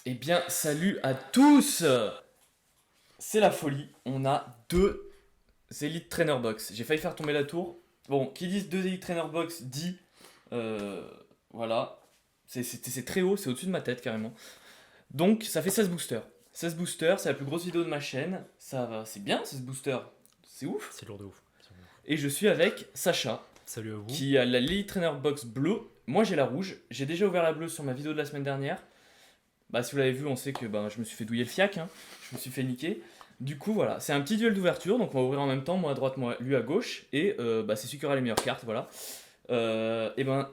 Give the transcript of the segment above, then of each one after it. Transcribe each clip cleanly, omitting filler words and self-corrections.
Eh bien, salut à tous. C'est la folie, on a deux Elite Trainer Box. J'ai failli faire tomber la tour. Bon, qui dit deux Elite Trainer Box dit... euh, voilà, c'est très haut, c'est au-dessus de ma tête carrément. Donc, ça fait 16 boosters. 16 boosters, c'est la plus grosse vidéo de ma chaîne. Ça va, c'est bien 16 boosters, c'est ouf. C'est lourd de ouf. Et je suis avec Sacha, Salut à vous. qui a la Elite Trainer Box bleue. Moi, j'ai la rouge. J'ai déjà ouvert la bleue sur ma vidéo de la semaine dernière. Bah, si vous l'avez vu, on sait que je me suis fait douiller le fiac, hein. Je me suis fait niquer. Du coup, voilà, c'est un petit duel d'ouverture, donc on va ouvrir en même temps, moi à droite, moi lui à gauche, et c'est celui qui aura les meilleures cartes, voilà. Et ben,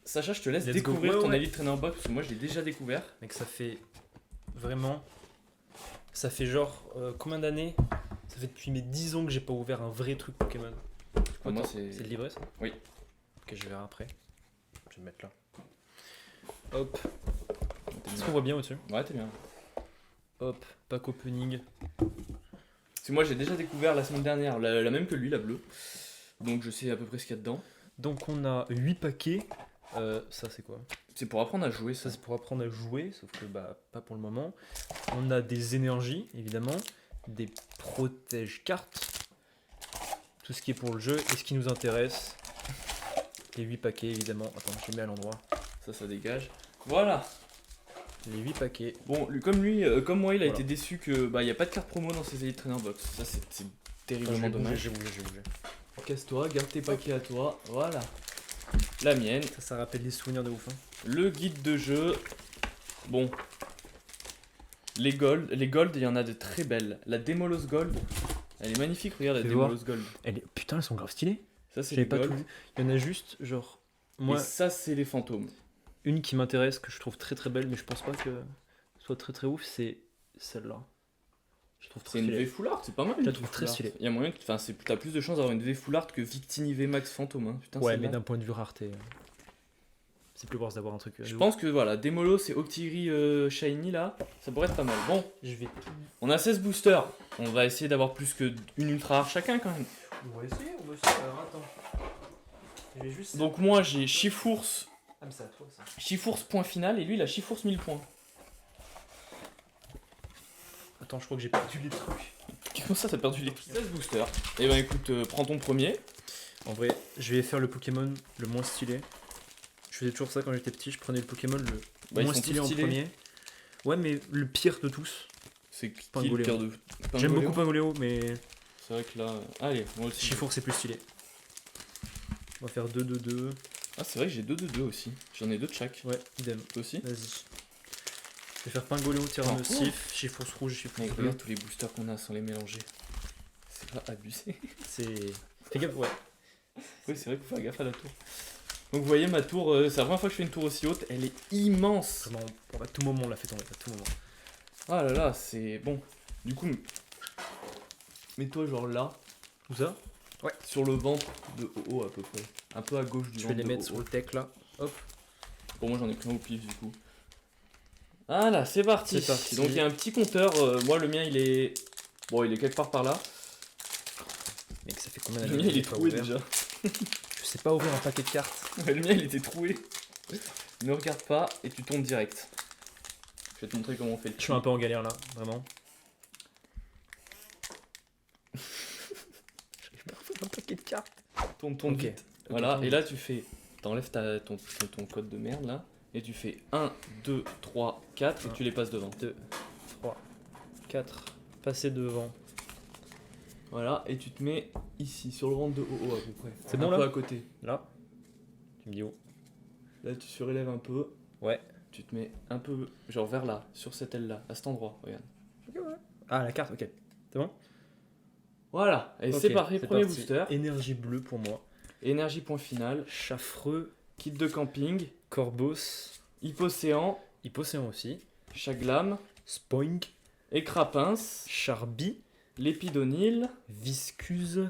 Sacha, je te laisse Let's découvrir go. Ouais, ton ouais. Elite Trainer Box, parce que moi je l'ai déjà découvert. Mec, ça fait vraiment. Ça fait genre combien d'années? Ça fait depuis mes 10 ans que j'ai pas ouvert un vrai truc Pokémon. Moi, Attends, c'est- c'est le livret ça? Oui. Ok, je verrai après. Je vais me mettre là. Hop. Est-ce qu'on voit bien au-dessus? Ouais, t'es bien. Hop, pack opening. Parce que moi j'ai déjà découvert la semaine dernière, la même que lui, la bleue. Donc je sais à peu près ce qu'il y a dedans. Donc on a 8 paquets. Ça c'est quoi? C'est pour apprendre à jouer, ça. Ça c'est pour apprendre à jouer, sauf que pas pour le moment. On a des énergies, évidemment, des protège cartes, tout ce qui est pour le jeu et ce qui nous intéresse. Les 8 paquets, évidemment. Attends, je les mets à l'endroit. Ça dégage. Voilà. Les 8 paquets. Bon, comme moi, il a Voilà. été déçu que il y a pas de carte promo dans ses Elite Trainer Box. Ça, c'est terriblement dommage. J'ai bougé. Casse-toi, garde tes paquets à toi. Voilà. La mienne. Ça rappelle des souvenirs de ouf. Hein. Le guide de jeu. Bon. Les gold, il y en a de très belles. La Demolos Gold, elle est magnifique, regarde la Fais Demolos Gold. Putain, elles sont grave stylées. Ça, c'est J'avais les pas tout gold. vu. Il y en a juste, genre, moi, Et ça, c'est les fantômes. une qui m'intéresse, que je trouve très très belle, mais je pense pas que soit très très ouf, c'est celle-là. Je trouve C'est très une V stylée. full art, c'est pas mal. Je la une trouve V très full art. stylée. Il y a moyen que. Enfin, t'as plus de chances d'avoir une V full art que Victini V Max Fantôme. Hein. Putain, Ouais, celle-là. mais d'un point de vue rareté, c'est plus worth d'avoir un truc. Je de pense que voilà, Demolos et Octiri Shiny là, ça pourrait être pas mal. Bon, ouf. Je vais tout. on a 16 boosters. On va essayer d'avoir plus que une ultra rare chacun quand même. On va essayer. Alors attends. Je vais juste. Donc moi j'ai Chifours, Ah, mais c'est à toi ça. Chifours point final et lui il a Chifours 1000 points. Attends, je crois que j'ai perdu les trucs. Comment ça t'as perdu les 16 boosters? Et ben écoute, prends ton premier. En vrai, je vais faire le Pokémon le moins stylé. Je faisais toujours ça quand j'étais petit, je prenais le Pokémon le Bah, ils moins sont stylé tous en stylés. premier. Ouais, mais le pire de tous. C'est qui le Pingoléo. pire de J'aime Pingoléo. beaucoup Pingoléo, mais C'est vrai que là. Allez, moi aussi. Chifour c'est plus stylé. On va faire 2-2-2. Ah, c'est vrai que j'ai 2 de 2 aussi. J'en ai 2 de chaque. Ouais, idem. Toi aussi? Vas-y. Je vais faire Pingoléo, Tyrannosif, Chifours rouge, Chifours Mec, bleu. regarde tous les boosters qu'on a sans les mélanger. C'est pas abusé. C'est. Fais gaffe, ouais. Oui, c'est vrai qu'il faut faire gaffe à la tour. Donc vous voyez ma tour, c'est la première fois que je fais une tour aussi haute, elle est immense. Vraiment, à tout moment on l'a fait tomber, à tout moment. Ah là là, c'est bon. Du coup, mets-toi genre là, Où ça? sur le ventre de haut à peu près. Un peu à gauche du Je vais ventre les de mettre haut. sur le tech là. Hop. Bon, moi j'en ai pris un au pif du coup. Voilà, c'est parti. C'est parti. Donc il y a un petit compteur, moi le mien il est... Bon, il est quelque part par là. Mec, ça fait combien Le d'années mien que il est j'ai pas troué ouvert? déjà. Je sais pas ouvrir un paquet de cartes. Ouais, le mien il était troué. Ne regarde pas et tu tombes direct. Je vais te montrer comment on fait le Je suis un peu en galère là, vraiment. J'arrive pas à ouvrir un paquet de cartes. Tourne Ok. vite. Ok, Voilà, tourne et là tu fais. T'enlèves ton code de merde là. Et tu fais 1, 2, 3, 4 et Un. tu les passes devant. 2, 3, 4. Passer devant. Voilà, et tu te mets ici, sur le ventre de haut à peu près. C'est un bon, peu là à côté. Là. Tu me dis où? Là tu surélèves un peu. Ouais. Tu te mets un peu, genre vers là, sur cette aile là, à cet endroit. Regarde. Ah, la carte, ok. C'est bon? Voilà, et Ok, c'est parti, premier parti. booster. Énergie bleue pour moi. Énergie point final. Chaffreux, Kit de camping. Corbos, Hypocéan. Hypocéan aussi. Chaglam. Spoink, Écrapince. Charby, Lépidonil. Viscuse.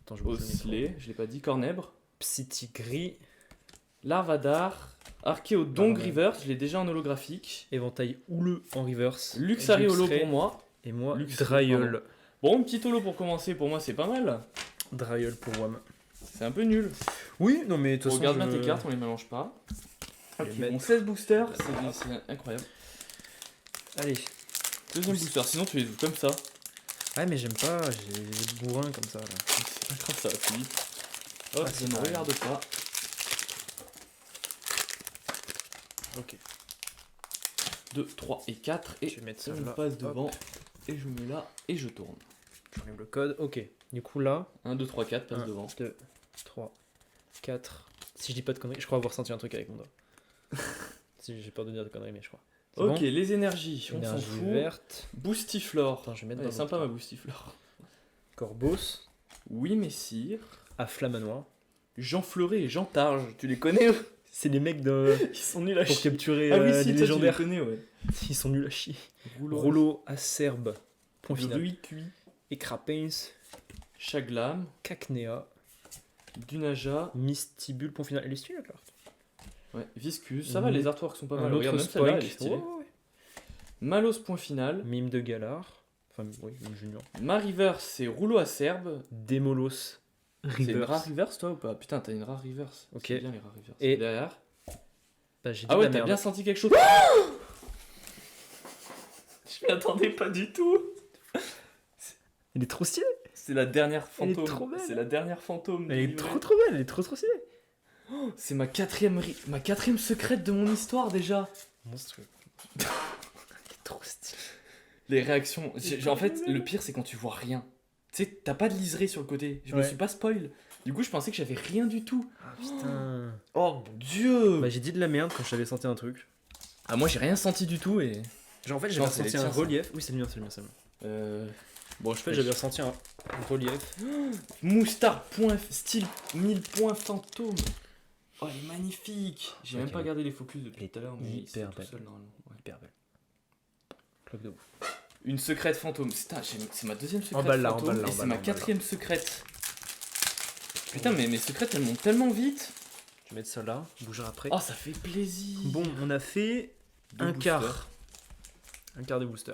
Attends, je bouge le micro. Osselet, je l'ai pas dit, Cornèbre. Psytigris, Larvadar, Archéodon Larvadar. Reverse, je l'ai déjà en holographique. éventail houleux en reverse. Luxari holo Luxray, pour moi. Et moi, Luxray, Dryol. Bon, petit holo pour commencer, pour moi c'est pas mal. Dryol pour WAM. C'est un peu nul. Oui, non mais de toute façon. Regarde bien je- tes cartes, on les mélange pas. Je vais Ok, mettre- bon, 16 boosters, c'est incroyable. Allez. Deuxième booster, sinon tu les ouvres comme ça. Ouais, mais j'aime pas, j'ai des bourrins comme ça là. C'est pas grave, ça va plus vite. Hop, Ah, je c'est ne pareil. regarde pas. Ok. 2, 3 et 4. Et Je vais mettre ça ça me là. passe Hop. devant. Et je mets là et je tourne. J'enlève le code. Ok. Du coup là, 1, 2, 3, 4, passe 1, devant. 2, 3, 4. Si je dis pas de conneries, je crois avoir senti un truc avec mon doigt. Si j'ai peur de dire de conneries, mais je crois. C'est Ok, bon les énergies, on s'en Énergie fout. verte. Boostiflore. Attends, je vais mettre Elle est dans sympa ma l'autre. Boostiflore. Corbos. Oui, messire. À Flamanoir. Jean Fleuret et Jean Targe, tu les connais eux? C'est les mecs de. Ils sont nuls à Pour chier. capturer Ah oui, les si, toi, tu les légendaires. connais, ouais. Ils sont nuls à chier. Rouleau, Rouleau acerbe. Point de final. Rui Cui, Écrapins. Chaglam, Cacnea. Dunaja, Mistibule. Point final. Elle est stylée la carte. ouais, Viscus. Ça va, les artworks sont pas Un mal. autre Regarde, même celle-là, elle est Spoink. stylée. Ouais, ouais. Malos, point final. Mime de Galar. Enfin, oui, mime junior. Mariverse, c'est Rouleau acerbe. Démolos. C'est une rare Reverse. reverse, toi ou pas? Putain, t'as une rare reverse. Ok. C'est bien les rares reverse. Et- derrière. Bah, j'ai dit Ah de ouais, la t'as merde. bien senti quelque chose. Je m'y attendais pas du tout. Elle est trop stylée. C'est la dernière Elle est fantôme. trop belle. C'est la dernière fantôme. Elle du est livret. trop belle. Elle est trop stylée. C'est ma quatrième secrète de mon histoire déjà. Monstrueux. Elle est trop stylée. Les réactions. En fait, le pire, c'est quand tu vois rien. Tu sais, t'as pas de liseré sur le côté. Je me Ouais. suis pas spoil. Du coup, je pensais que j'avais rien du tout. Ah putain. Oh mon dieu. Bah, j'ai dit de la merde quand j'avais senti un truc. Ah, moi, j'ai rien senti du tout et. Genre, en fait, Non, j'avais c'est les ressenti un tiens, ça. relief. Oui, c'est le mien, c'est le mien, c'est le mien. Bon, En fait, j'avais ressenti un relief. Moustar point style 1000 points fantôme. Oh, elle est magnifique. J'ai Ok. même pas gardé les focus depuis tout à l'heure, mais hyper c'est tout belle. seul normalement. Ouais. Hyper belle. Cloque de ouf. Une secrète fantôme. Putain, c'est ma deuxième secrète Emballe-la, fantôme emballe-la, et c'est emballe-la, ma emballe-la. quatrième secrète. Putain, mais mes secrètes elles montent tellement vite. Je vais mettre ça là, bouger après. Oh, ça fait plaisir. Bon, on a fait Deux un boosters. quart. Un quart de booster.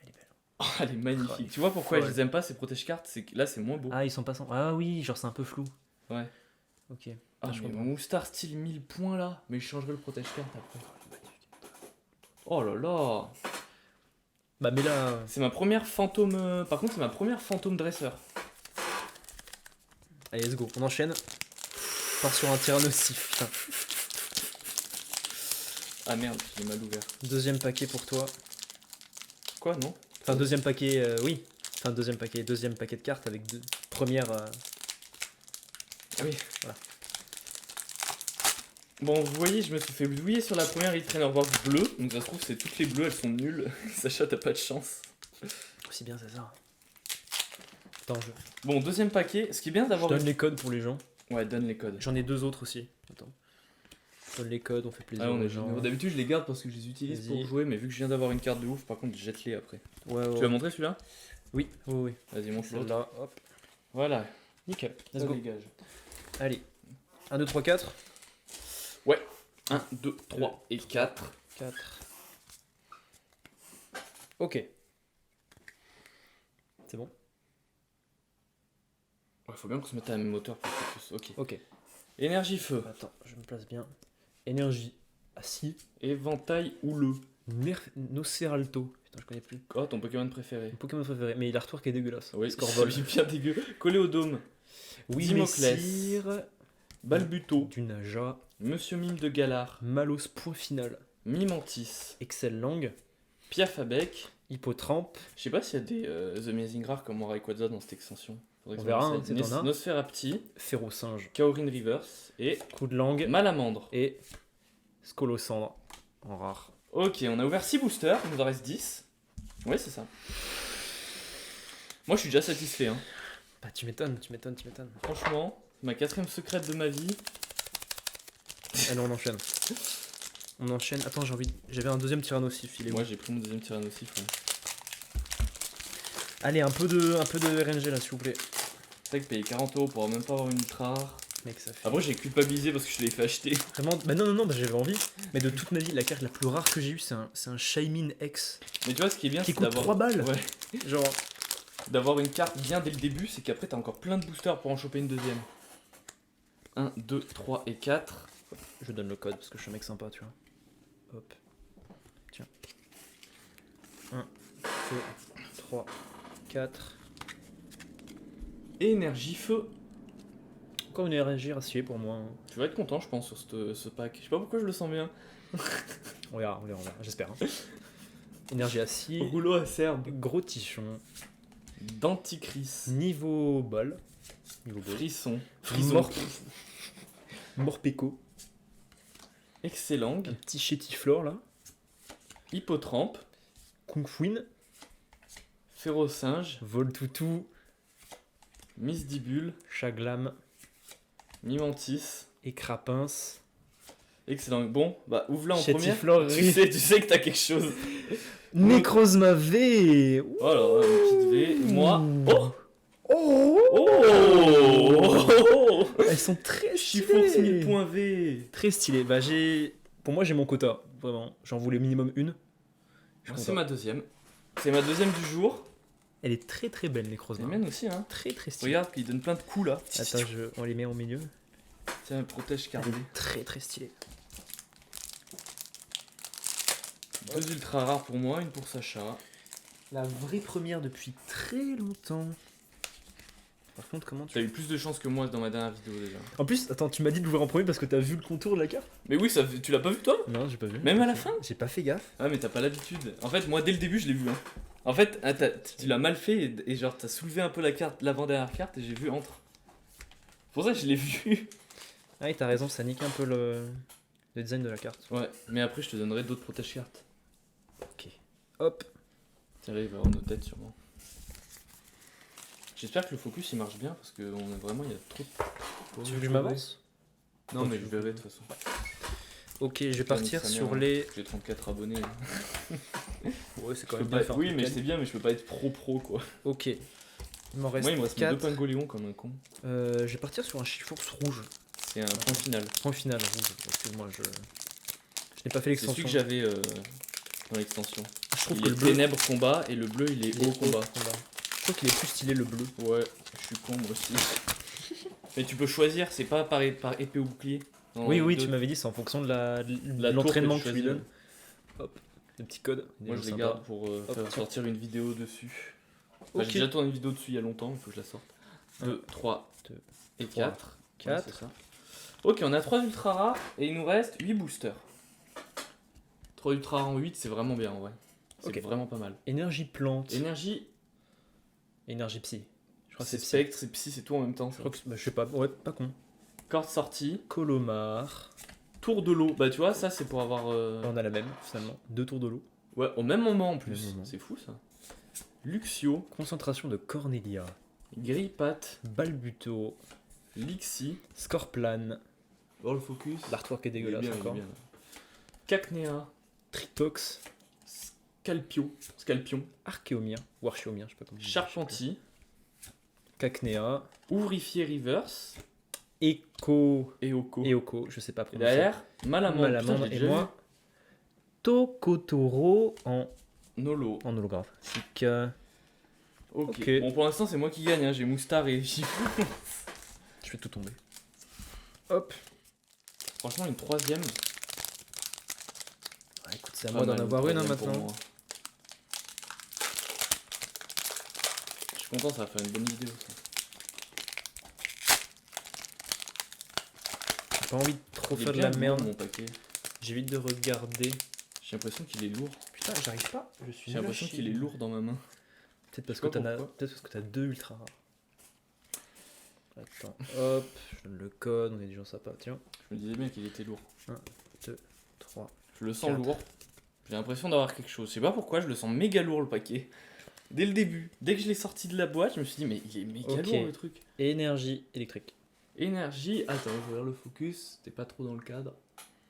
Elle est belle. Oh, elle est magnifique. Oh, elle est Tu vois pourquoi je folle. les aime pas ces protège cartes? C'est que là c'est moins beau. Ah, ils sont passants. Ah oui, genre c'est un peu flou. Ouais. Ok. Ah, je mais comprends. mon star style 1000 points là. Mais je changerai le protège carte après. Oh là là. Bah, mais là. C'est ma première fantôme. Par contre, c'est ma première fantôme dresseur. Allez, let's go. On enchaîne. On part sur un tyrannosif. Putain. Ah merde, j'ai mal ouvert. Deuxième paquet pour toi. Quoi, non? Enfin, deuxième paquet, oui. Enfin, deuxième paquet de cartes avec deux premières. Ah oui. Voilà. Bon, vous voyez, je me suis fait douiller sur la première Elite Trainer Box bleue. Donc ça se trouve, c'est toutes les bleues, elles sont nulles. Sacha, t'as pas de chance. Aussi bien, c'est ça. Attends, je Bon, deuxième paquet. Ce qui est bien d'avoir. donne les codes pour les gens. Ouais, donne les codes. J'en ai deux autres aussi. Attends. Je donne les codes, on fait plaisir Ah, on aux est gens. généreux. D'habitude, je les garde parce que je les utilise Vas-y. pour jouer, mais vu que je viens d'avoir une carte de ouf, par contre, jette-les après. Ouais, Tu ouais. l'as montré celui-là? Oui, oui, oui. Vas-y, montre l'autre. Celle-là, hop. Voilà. Nickel. Let's Ça go. dégage. Allez. 1, 2, 3, 4. 1, 2, 3 et 4. 4. Ok. C'est bon? Ouais, faut bien qu'on se mette à la même hauteur pour que ce soit plus. Ok. Ok. Énergie feu. Attends, je me place bien. Énergie. Assis. Éventail houleux. Noceralto. Putain, je connais plus. Oh, ton Pokémon préféré. Mon Pokémon préféré. Mais l'artwork est dégueulasse. Oui, Scorvol. c'est bien dégueu. Collé au dôme. Oui, Dimoclès. Messire. Balbuto. Du Naja. Monsieur Mime de Galar. Malos point final. Mimantis. Excel Langue. Piafabec. Hippotrampe. Je sais pas s'il y a des The Amazing Rares comme Rayquaza dans cette extension. Faudrait On que verra, je me hein, renseigne. c'est t'en as. Nosferapti. Férocinge. Kaorin Reverse. Et Coup de langue. Malamandre. Et Scolocendre. En rare. Ok, on a ouvert 6 boosters. Il nous en reste 10. Ouais, c'est ça. Moi, je suis déjà satisfait. Hein. Bah, tu m'étonnes, tu m'étonnes, tu m'étonnes. Franchement, ma quatrième secrète de ma vie. Allez, on enchaîne. On enchaîne. Attends, j'avais un deuxième tyrannosif. Il est où? Moi, j'ai pris mon deuxième tyrannosif. Ouais. Allez, un peu de RNG là, s'il vous plaît. C'est vrai que payer 40 € pour même pas avoir une ultra rare. Mec, ça fait. Après, j'ai culpabilisé parce que je te l'ai fait acheter. Vraiment. Bah, non, bah, j'avais envie. Mais de toute ma vie, la carte la plus rare que j'ai eue, c'est un Shaymin X. Mais tu vois, ce qui est bien, Qui c'est coûte d'avoir 3 balles. Ouais. Genre. D'avoir une carte bien dès le début, c'est qu'après, t'as encore plein de boosters pour en choper une deuxième. 1, 2, 3 et 4. Je donne le code parce que je suis un mec sympa, tu vois. Hop. Tiens. 1, 2, 3, 4. Énergie feu. Encore une énergie raciée pour moi. Tu vas être content, je pense, sur ce pack. Je sais pas pourquoi je le sens bien. On verra, j'espère. Hein. Énergie acier. Rouleau acerbe. Gros tichon. Denticris. Niveau bol. Frisson. Frison. Morpeko. Excellent. Un petit chétiflore là. Hippotrampe. Kung Fuin. Férocinge. Voltoutou. Misdibule. Chaglam. Mimantis. Et Crapins. Excellent. Bon, bah ouvre-la en Chétiflore. première. Tu sais que t'as quelque chose. Necrozma V. Ouh. Voilà, une petite V. Et moi. Oh Oh. Oh Elles sont très Chifours stylées. 1000 points V. Très stylé. Bah pour moi j'ai mon quota. Vraiment. J'en voulais minimum une. Je suis C'est content. ma deuxième. C'est ma deuxième du jour. Elle est très très belle C'est Necrozma. la mienne aussi, hein. Très très stylée. Regarde, il donne plein de coups là. Attends, on les met au milieu. Tiens, protège Elle carré. est très très stylée. 2 ultra rares pour moi, une pour Sacha. La vraie première depuis très longtemps. Par contre, comment tu... T'as eu plus de chance que moi dans ma dernière vidéo déjà. En plus, attends, tu m'as dit de l'ouvrir en premier parce que t'as vu le contour de la carte? Mais oui, tu l'as pas vu toi? Non, j'ai pas vu. Même à la fin? J'ai pas fait gaffe. Ah mais t'as pas l'habitude. En fait, moi dès le début je l'ai vu. Hein. En fait, tu l'as mal fait et genre t'as soulevé un peu la carte, l'avant-dernière carte et j'ai vu entre. C'est pour ça que je l'ai vu. Ah oui, t'as raison, ça nique un peu le design de la carte. Ouais, mais après je te donnerai d'autres protège-cartes. Ok. Hop. Tiens là, il va avoir nos têtes sûrement. J'espère que le focus il marche bien parce que vraiment il y a trop de... Tu veux que je m'avance? Non mais je verrai de toute façon. Ok, je vais partir sur les... J'ai 34 abonnés. Ouais, c'est Je peux pas... Oui mais c'est bien mais je peux pas être pro quoi. Ok. Il m'en reste Moi il me reste 4. 2 pingoléons comme un con. Je vais partir sur un chiffon rouge. C'est un point final. Point final rouge. Excuse-moi, je n'ai pas fait C'est l'extension. celui que j'avais dans l'extension. Je trouve Il que est le bleu... ténèbres combat et le bleu il est haut combat. Je trouve qu'il est plus stylé le bleu. Ouais, je suis con moi aussi. Mais tu peux choisir, c'est pas par épée ou bouclier. Non, Oui, les tu deux. m'avais dit, c'est en fonction de La l'entraînement tour que tu lui donnes. Hop, le petit code. Moi je les sympa. garde pour faire Hop. sortir une vidéo dessus. Enfin, Ok. J'ai déjà tourné une vidéo dessus il y a longtemps, il faut que je la sorte. 2, 3 deux, et 3, 4. 4. c'est ça. Ok, on a 3 ultra rares et il nous reste 8 boosters. 3 ultra rares en 8, c'est vraiment bien en vrai. C'est Ok. vraiment pas mal. Énergie plante. Énergie, Énergie psy. Je crois que c'est c'est psy. spectre et psy, c'est tout en même temps. Je crois que je sais pas. Ouais, pas con. Corde sortie, Colomar. tour de l'eau. Bah tu vois, ça c'est pour avoir... On a la même finalement. 2 tours de l'eau. Ouais, au même moment en Au plus. même moment. C'est fou ça. Luxio, Concentration de Cornelia. Grille-Patte, Balbuto. Lixie. Scorplan. Oh le focus. L'artwork est Il est dégueulasse bien, il est encore. bien. Cacnea, Tritox. Scalpion, Archéomir. Ou Archéomir, je sais pas comment. Charpentier, Cacnea. Ouvrifier Reverse, Echo. Eoko. Eoko, je sais pas Et prononcer. derrière, Malamande. Malamande Putain, je l'ai et déjà moi. Tokotoro en vu. Nolo. holographique. Ok. Ok. Bon, pour l'instant, c'est moi qui gagne. Hein. J'ai Moustar et Chiffon. Je fais tout tomber. Hop. Franchement, une troisième. Ouais, écoute, c'est à pas moi d'en mal, avoir une troisième pour maintenant. moi. Je suis content, ça va faire une bonne vidéo. Ça. J'ai pas envie de trop Il est faire de bien la merde. lourd, mon paquet. J'évite de regarder. J'ai l'impression qu'il est lourd. Putain, j'arrive pas. Je suis J'ai l'impression qu'il est lourd dans ma main. Peut-être parce Je sais que pas pourquoi. t'as 2 ultra rares. Attends, hop, je donne le code, on est déjà sympa. Tiens, Je me disais bien qu'il était lourd. 3. Je le sens 4. lourd. J'ai l'impression d'avoir quelque chose. Je sais pas pourquoi, je le sens méga lourd le paquet. Dès le début. Dès que je l'ai sorti de la boîte, je me suis dit, mais il est méga Ok. lourd le truc. Énergie électrique. Énergie. Attends, je regarde le focus. T'es pas trop dans le cadre.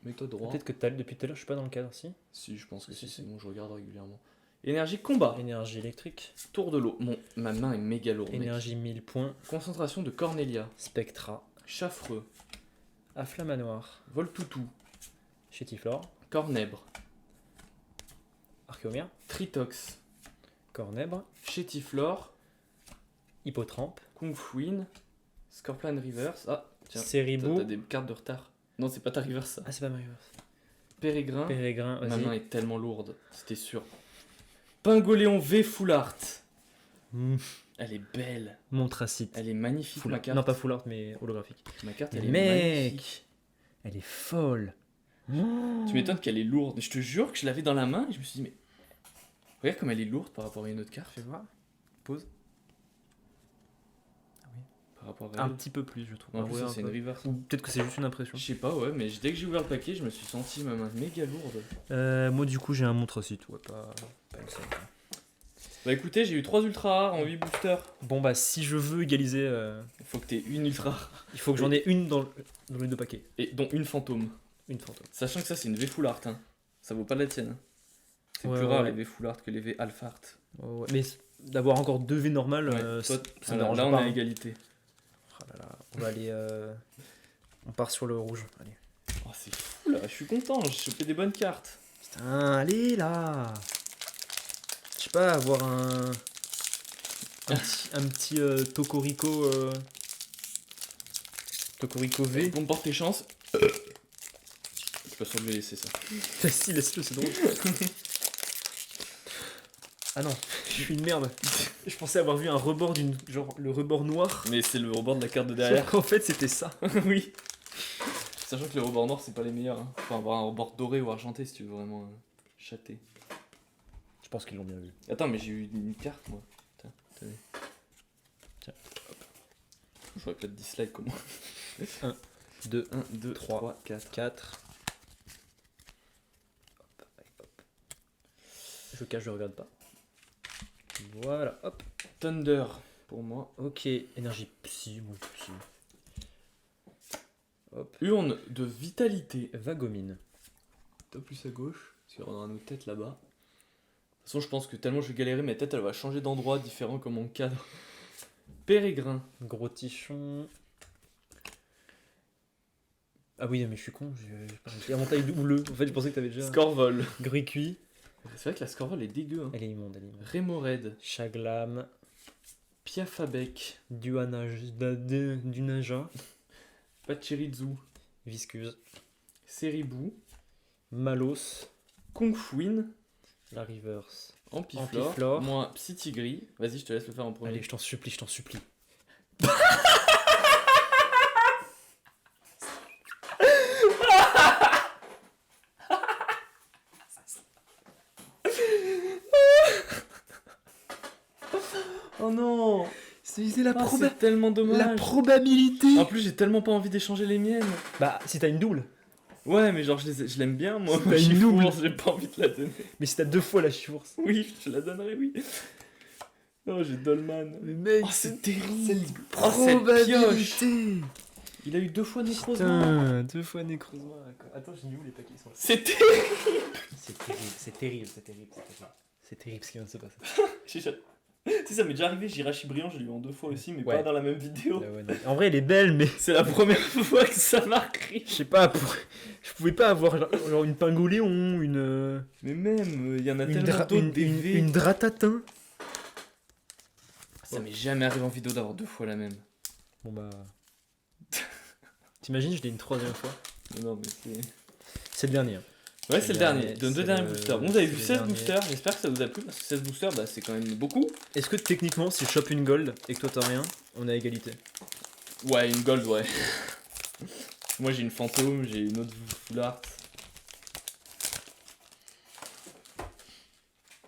Mets-toi droit. Peut-être que depuis tout à l'heure, je suis pas dans le cadre, si. Si, je pense que Si, si, si. c'est bon, je regarde régulièrement. Énergie combat. Énergie électrique. Tour de l'eau. Bon, ma main est méga lourde. mec. Énergie 1000 points. Concentration de Cornelia. Spectra. Chaffreux. Afflamanoir. Voltoutou. Chétiflore. Cornèbre. Archéomir. Tritox. Cornèbre. Chétiflore. Hippotrampe. Kung Fuin. Scorpion Reverse. Ah, tiens. Ceribou. T'as des cartes de retard. Non, c'est pas ta reverse ça. Ah, c'est pas ma reverse. Pérégrin. Pérégrin, Ma main vas-y. est tellement lourde, c'était sûr. Pingoléon V Full Art. Elle est belle. Montracite. Elle est magnifique, Full ma art. carte. Non, pas full art, mais holographique. Ma carte, Mais elle est mec, magnifique. elle est folle. Tu m'étonnes qu'elle est lourde. Je te jure que je l'avais dans la main et je me suis dit, mais. Regarde comme elle est lourde par rapport à une autre carte. Fais voir. Pause. Par rapport à Un elle. petit peu plus, je trouve. En plus, Ouais, ça, un c'est peu. une reverse. Ou peut-être que c'est juste une impression. Je sais pas, ouais, mais dès que j'ai ouvert le paquet, je me suis senti ma main méga lourde. Moi, du coup, j'ai un montracite. Ouais, pas une seule. Bah écoutez, j'ai eu 3 ultra rares en 8 boosters. Bon, bah, si je veux égaliser, Il faut que t'aies une ultra rare. il faut que j'en ai une dans les deux paquets. Et dont une fantôme. Une fantôme. Sachant que ça, c'est une V Full Art. Hein. Ça vaut pas la tienne. Hein. C'est Ouais, plus rare ouais. les V Full Art que les V Alpha Art. Ouais. Mais d'avoir encore 2 V normales, Ouais, ça toi, me voilà, dérange là, on pas. est à hein. égalité. Oh là là, on va aller. On part sur le rouge. Allez. Oh, c'est fou là, je suis content, j'ai chopé des bonnes cartes. Putain, allez là. Je sais pas, avoir un petit Tocorico. Tocorico V. Bon, porte tes chances. Je suis pas sûr de lui laisser ça. Si, laisse-le, c'est drôle. Ah non, je suis une merde. Je pensais avoir vu un rebord d'une. Genre le rebord noir. Mais c'est le rebord de la carte de Sauf derrière. qu'en fait, c'était ça. Oui. Sachant que les rebords noirs, c'est pas les meilleurs. Hein. Faut avoir un rebord doré ou argenté si tu veux vraiment chater. Je pense qu'ils l'ont bien vu. Attends, mais j'ai eu une carte moi. Putain, tenez. Tiens. Je vois que le dislike comment. 2, 1, 2, 3, 3, 4. 4. Hop, allez, hop. Je cache, je regarde pas. Voilà, hop. Thunder pour moi. Ok, énergie psy, moi psy. Hop. Urne de vitalité. Vagomine. Top plus à gauche, parce qu'il y aura nos têtes là-bas. De toute façon, je pense que tellement je vais galérer, ma tête elle va changer d'endroit différent comme mon cadre. Pérégrin. Gros tichon. Ah oui, mais je suis con, j'ai inventaire houleux. En fait, je pensais que t'avais déjà. Scorvol. Gris cuit. C'est vrai que la Scorvol est dégueu. Hein. Elle est immonde, elle est immonde. Rémored. Chaglam. Piafabec. Dunaja. Pachirizu. Viscuse. Seribou. Malos. Kungfuin. La reverse. Ampiflore. Ampiflore. Moi, Psytigris. Vas-y, je te laisse le faire en premier. Allez, je t'en supplie, je t'en supplie. Oh non. C'est la, Ah, c'est tellement dommage. probabilité. En plus, j'ai tellement pas envie d'échanger les miennes. Bah, si t'as une double. Ouais, mais genre, je l'aime bien, moi. C'est pas une Chiffre, double. j'ai pas envie de la donner. Mais si t'as 2 fois la chiourse. Oui, je la donnerai, oui. Oh, j'ai Dolman. Mais mec, Oh, c'est terrible. cette Oh, cette pioche. probabilité. Il a eu 2 fois nécrosement. Putain, 2 fois nécrosement. Attends, j'ai mis où les paquets sont. C'est terrible. C'est terrible, c'est terrible, c'est terrible, c'est terrible. C'est terrible ce qui vient de se passer. Si ça m'est déjà arrivé, Jirachi Brillant, je l'ai eu en 2 fois aussi, mais Ouais. pas dans la même vidéo. Ah ouais, non. En vrai, elle est belle, mais C'est la première fois que ça m'arrive. je sais pas, je pouvais pas avoir genre une pingoléon, une Mais même, il y en a tellement d'autres des V. une dratatin. Ça m'est jamais arrivé en vidéo d'avoir 2 fois la même. Bon bah. T'imagines, je l'ai une 3e fois. Non, mais c'est. C'est le dernier. Ouais, c'est le dernier. C'est Donne 2 le- derniers boosters. Bon, vous avez c'est vu le 16 dernier. boosters. J'espère que ça vous a plu parce que 16 boosters, bah, c'est quand même beaucoup. Est-ce que techniquement, si je chope une gold et que toi t'as rien, on est à égalité? Ouais, une gold, ouais. Moi, j'ai une fantôme, j'ai une autre full art.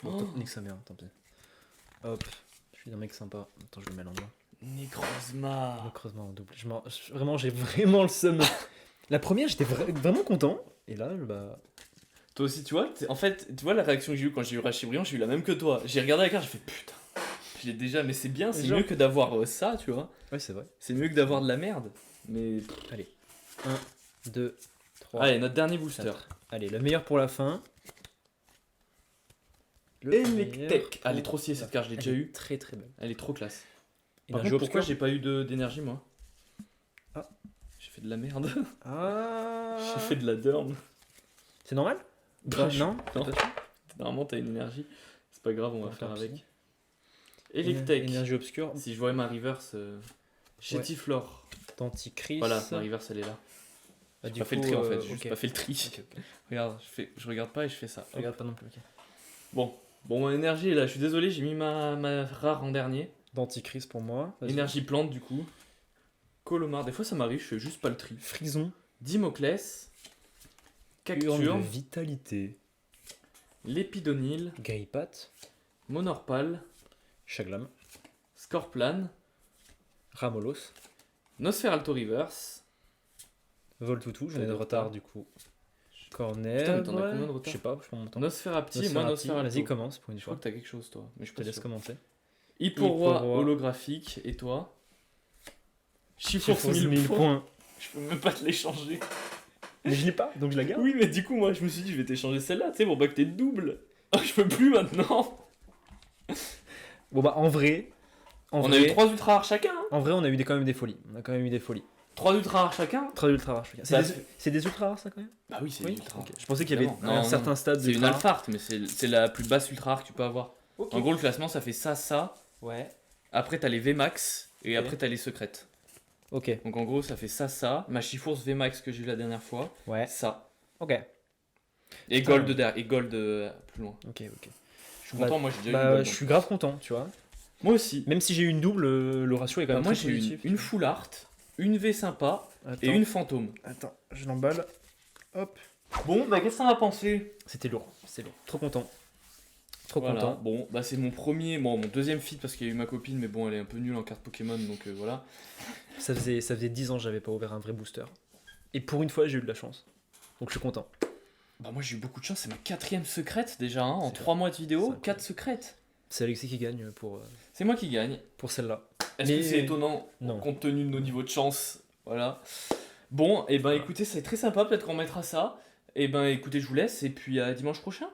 Bon, Oh. nique sa mère, tant pis. Hop, je suis un mec sympa. Attends, je le mets à l'endroit. Necrozma. Creusement en double. Vraiment, j'ai vraiment le seum. La première, j'étais vraiment content. Et là, bah. Toi aussi, tu vois, en fait, tu vois la réaction que j'ai eue quand j'ai eu Jirachi Brillant, j'ai eu la même que toi. J'ai regardé la carte, j'ai fait putain. Je l'ai déjà, mais c'est bien, c'est Genre- mieux que d'avoir ça, tu vois. Ouais, c'est vrai. C'est mieux que d'avoir de la merde. Mais. Allez. 1, 2, 3. Allez, notre dernier booster. 4. Allez, le meilleur pour la fin. Le Electek. meilleur Ah, elle est pour trop stylée cette carte, je l'ai Elle déjà est eu. Très très belle. Elle est trop classe. Et Par un contre, jeu pourquoi obscur. j'ai pas eu d'énergie, moi? Ah. J'ai fait de la merde. Ah. J'ai fait de la derme. C'est normal? Bah, Non. non. T'es pas sûr Normalement, t'as une énergie. C'est pas grave, on va Bon, faire tant avec. pis. Electek. Énergie obscure. Si je vois ma reverse. Chétiflore. Tanticris. Voilà, ma reverse, elle est là. J'ai du pas fait le coup, tri en fait, j'ai juste ok. pas fait le tri. Ok, ok. Regarde, je regarde pas et je fais ça. Je regarde pas non plus. Ok. Bon, mon énergie est là, je suis désolé, j'ai mis ma rare en dernier. Denticris pour moi. Vas-y. Énergie plante du coup. Colomar, des fois ça m'arrive, je fais juste pas le tri. Frison. Dimoclès, Urne de Cacturne, vitalité. Lépidonyle, Gaipat. Monorpal, Chaglam. Scorplan, Ramolos. Nosferalto Reverse. Voltoutou, j'en ai T'as de de retard retard. du coup. Cornet. Putain, mais t'en as combien de retard Je sais pas, je prends mon temps. Nosferapti et moi Nosferatu. Nosferalto. Vas-y, commence pour une Je crois fois. que t'as quelque chose toi, mais je Je suis te pas laisse sûr. commencer. Hipporoi Hipporoi. holographique et toi Chiforce Chiffre 1000 1000 points. points. Je peux même pas te l'échanger. Mais je l'ai pas, donc je la garde. Oui, mais du coup, moi je me suis dit, je vais t'échanger celle-là, tu sais, pour pas que t'aies de double. Oh, je peux plus maintenant. Bon bah en vrai. On a eu 3 ultra rares chacun. Hein. En vrai, on a eu quand même des folies. On a quand même eu des folies. 3 ultra rares chacun. 3 ultra rares chacun. Ça C'est des ultra rares ça quand même. Bah oui, c'est Oui. une ultra rare. Ok. Je pensais qu'il y avait Évidemment. un Non, certain non. stade C'est une d'ultra rare. alpharte, mais c'est la plus basse ultra rare que tu peux avoir. Ok. En gros, le classement ça fait ça. Ouais. Après, t'as les VMAX et Ok. après, t'as les secrètes. Ok. Donc en gros, ça fait ça. Ma Chiforce VMAX que j'ai eu la dernière fois, Ouais. ça. Ok. Et Putain. Gold derrière, et Gold plus loin. Ok. Je suis content, moi j'ai déjà eu une Bah, Gold, je donc. suis grave content, tu vois. Moi aussi. Même si j'ai eu une double, le ratio est quand Bah, même moi très j'ai eu positif. une full art, une V sympa Attends. et une fantôme. Attends, je l'emballe. Hop. Bon, bah qu'est-ce que t'en as pensé? C'était lourd. C'est lourd. Trop content. Trop Voilà. content. Bon, bah c'est mon deuxième feat parce qu'il y a eu ma copine, mais bon, elle est un peu nulle en carte Pokémon, donc voilà. Ça faisait 10 ans que j'avais pas ouvert un vrai booster. Et pour une fois, j'ai eu de la chance. Donc je suis content. Bah moi j'ai eu beaucoup de chance, c'est ma 4ème secrète déjà, hein, en C'est 3 mois de vidéo, c'est 4 secrètes. C'est Alexis qui gagne C'est moi qui gagne. pour celle-là. Est-ce que Mais- c'est étonnant Non. compte tenu de nos niveaux de chance? Voilà. Bon, et ben écoutez, c'est très sympa, peut-être qu'on mettra ça. Et ben écoutez, je vous laisse, et puis à dimanche prochain.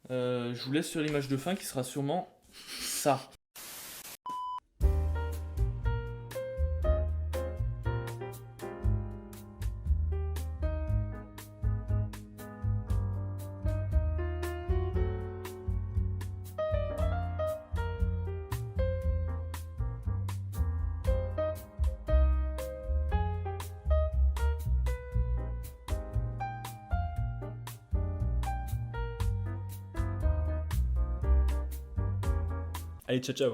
Je vous laisse sur l'image de fin qui sera sûrement ça. Allez, ciao ciao.